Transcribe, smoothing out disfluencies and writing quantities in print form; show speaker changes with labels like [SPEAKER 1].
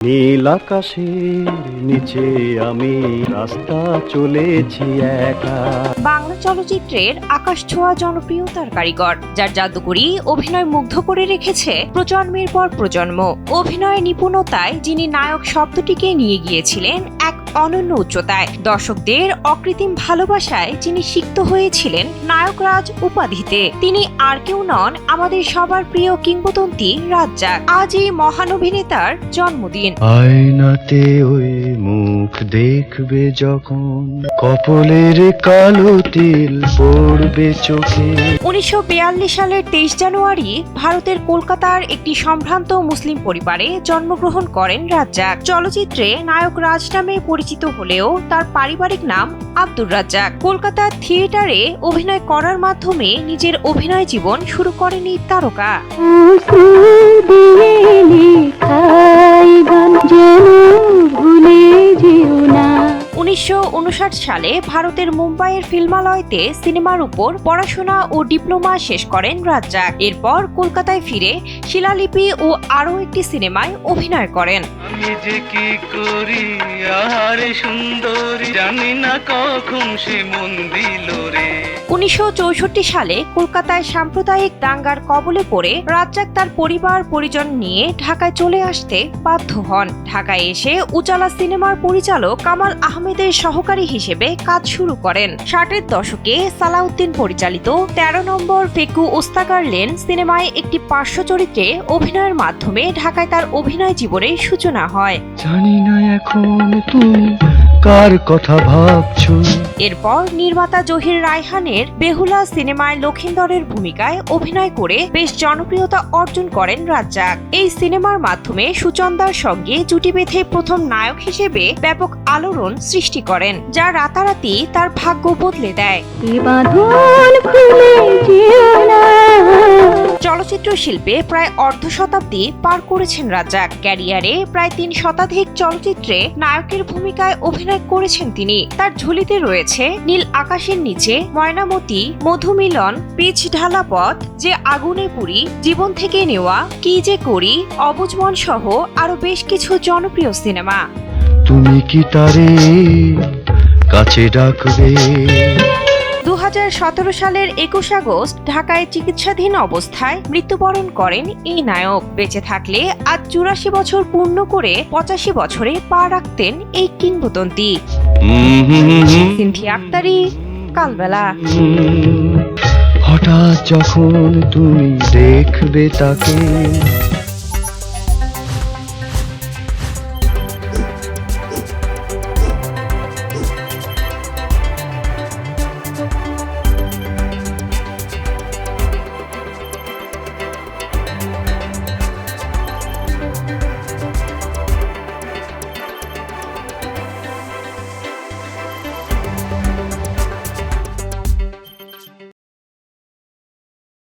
[SPEAKER 1] নীল আকাশের নিচে আমি রাস্তা চলেছি একা।
[SPEAKER 2] বাংলা চলচ্চিত্রের আকাশ ছোঁয়া জনপ্রিয়তার কারিগর, যার জাদুকরি অভিনয় মুগ্ধ করে রেখেছে প্রজন্মের পর প্রজন্ম। অভিনয়ের নিপুণতায় যিনি নায়ক শব্দটিকে নিয়ে গিয়েছিলেন এক অনন্য উচ্চতায়, দর্শকদের অকৃত্রিম ভালোবাসায় যিনি সিক্ত হয়েছিলেন নায়করাজ উপাধিতে, তিনি আর কেউ নন আমাদের সবার প্রিয় কিংবদন্তি রাজ্জাক। আজ এই মহান অভিনেতার জন্মদিন।
[SPEAKER 1] আয়নাতে ওই মুখ দেখবে যখন, কপালের কালো তিল পড়বে চোখে।
[SPEAKER 2] 1942 সালের 23 জানুয়ারি ভারতের কলকাতার একটি সম্ভ্রান্ত মুসলিম পরিবারে জন্মগ্রহণ করেন রাজ্জাক। চলচ্চিত্রে নায়ক রাজ নামে পরিচিত হলেও তার পারিবারিক নাম আব্দুর রাজ্জাক। কলকাতার থিয়েটারে অভিনয় করার মাধ্যমে নিজের অভিনয় জীবন শুরু করেন এই তারকা। 1959 সালে ভারতের মুম্বাইয়ের ফিল্মালয়তে সিনেমার উপর পড়াশোনা ও ডিপ্লোমা শেষ করেন রাজ্জাক। এরপর কলকাতায় ফিরে শিলালিপি ও আরও একটি সিনেমায় অভিনয় করেন।
[SPEAKER 3] আমি যে কি করি আহারে সুন্দরী, জানি না কখন সে মন দিল রে।
[SPEAKER 2] 1964 সালে কলকাতায় সাম্প্রদায়িক দাঙ্গার কবলে পড়ে রাজ্জাক তার পরিবার পরিজন নিয়ে ঢাকায় চলে আসতে বাধ্য হন। ঢাকায় এসে উজালা সিনেমার পরিচালক কামাল আহমেদের সহকারী হিসেবে কাজ শুরু করেন। 60-এর দশকে সালাউদ্দিন পরিচালিত 13 নম্বর ফেকু ওস্তাকার লেন সিনেমায় একটি পার্শ্ব চরিত্রে অভিনয়ের মাধ্যমে ঢাকায় তার অভিনয় জীবনের সূচনা হয়।
[SPEAKER 1] জানি না এখন তুমি কার কথা ভাবছো।
[SPEAKER 2] এরপর নির্মাতা জহির রায়হানের বেহুলা সিনেমায় লক্ষিন্দরের ভূমিকায় অভিনয় করে বেশ জনপ্রিয়তা অর্জন করেন রাজ্জাক। এই সিনেমার মাধ্যমে সুচন্দার সঙ্গে জুটি বেঁধে প্রথম নায়ক হিসেবে ব্যাপক আলোড়ন সৃষ্টি করেন, যা রাতারাতি তার ভাগ্য বদলে দেয়। চলচ্চিত্র শিল্পে প্রায় অর্ধ শতাব্দী পার করেছেন রাজ্জাক। ক্যারিয়ারে প্রায় 3 শতাধিক চলচ্চিত্রে নায়কের ভূমিকায় অভিনয় করেছেন তিনি। তার ঝুলিতে রয়েছে নীল আকাশের নিচে, ময়নামতি, মধুমিলন, পিচ ঢালা পথ, যে আগুনে পুরি, জীবন থেকে নেওয়া, কি যে করি, অবুঝ মন সহ আরো বেশ কিছু জনপ্রিয় সিনেমা।
[SPEAKER 1] তুমি কি তারে কাছে ডাকবে।
[SPEAKER 2] 2017 সালের 21 আগস্ট ঢাকায় চিকিৎসাধীন অবস্থায় মৃত্যুবরণ করেন এই নায়ক। বেঁচে থাকলে আজ 84 বছর পূর্ণ করে 85 বছরে পা রাখতেন এই কিংবদন্তি। সিনথিয়া আক্তারি, কালবেলা।
[SPEAKER 1] হঠাৎ যখন তুমি দেখবে তাকে,